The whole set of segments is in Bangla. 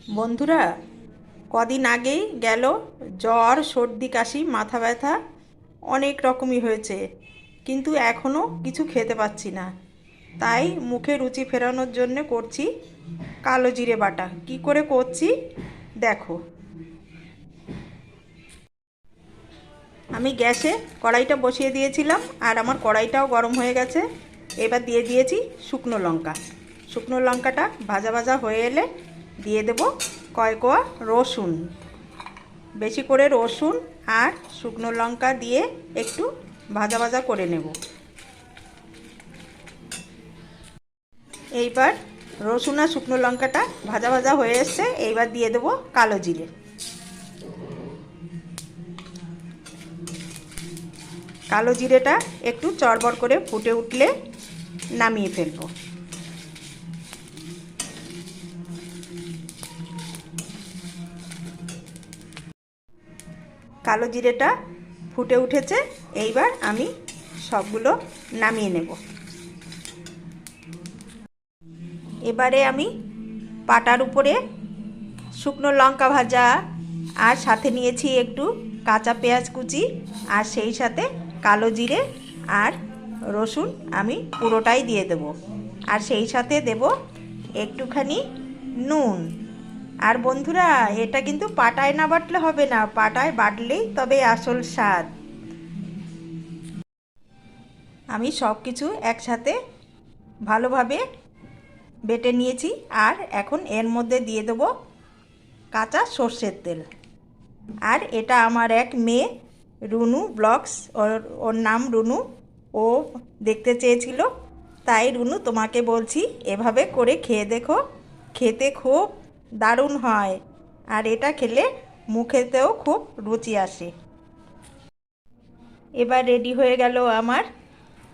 বন্ধুরা, কদিন আগেই গেল জ্বর, সর্দি, কাশি, মাথা ব্যথা অনেক রকমই হয়েছে, কিন্তু এখনও কিছু খেতে পাচ্ছি না। তাই মুখে রুচি ফেরানোর জন্য করছি কালো জিরে বাটা। কি করে করছি দেখো। আমি গ্যাসে কড়াইটা বসিয়ে দিয়েছিলাম, আর আমার কড়াইটাও গরম হয়ে গেছে। এবার দিয়ে দিয়েছি শুকনো লঙ্কা। শুকনো লঙ্কাটা ভাজা ভাজা হয়ে এলে দিয়ে দেব কয়েকোয়া রসুন। বেশি করে রসুন আর শুকনো লঙ্কা দিয়ে একটু ভাজা ভাজা করে নেব। এইবার রসুন আর শুকনো লঙ্কাটা ভাজা ভাজা হয়ে এসছে, এইবার দিয়ে দেব কালো জিরে। কালো জিরেটা একটু চড়বড় করে ফুটে উঠলে নামিয়ে ফেলবো। কালো জিরেটা ফুটে উঠেছে, এইবার আমি সবগুলো নামিয়ে নেব। এবারে আমি পাটার উপরে শুকনো লঙ্কা ভাজা আর সাথে নিয়েছি একটু কাঁচা পেঁয়াজ কুচি, আর সেই সাথে কালো জিরে আর রসুন আমি পুরোটাই দিয়ে দেব। আর সেই সাথে দেব একটুখানি নুন। আর বন্ধুরা, এটা কিন্তু পাটায় না বাটলে হবে না, পাটায় বাটলেই তবে আসল স্বাদ। আমি সব কিছু একসাথে ভালোভাবে বেটে নিয়েছি, আর এখন এর মধ্যে দিয়ে দেবো কাঁচা সর্ষের তেল। আর এটা আমার এক মেয়ে, রুনু ব্লগস, ওর নাম রুনু। ও দেখতে চেয়েছিল, তাই রুনু তোমাকে বলছি এভাবে করে খেয়ে দেখো, খেতে খুব দারুণ হয়। আর এটা খেলে মুখেতেও খুব রুচি আসে। এবার রেডি হয়ে গেল আমার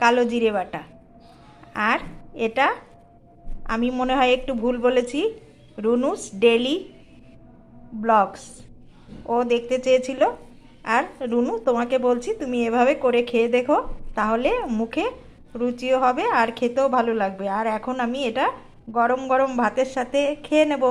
কালো জিরে বাটা। আর এটা আমি মনে হয় একটু ভুল বলেছি, রুনুস ডেলি ব্লগস ও দেখতে চেয়েছিল। আর রুনু, তোমাকে বলছি তুমি এভাবে করে খেয়ে দেখো, তাহলে মুখে রুচিও হবে আর খেতেও ভালো লাগবে। আর এখন আমি এটা গরম গরম ভাতের সাথে খেয়ে নেব।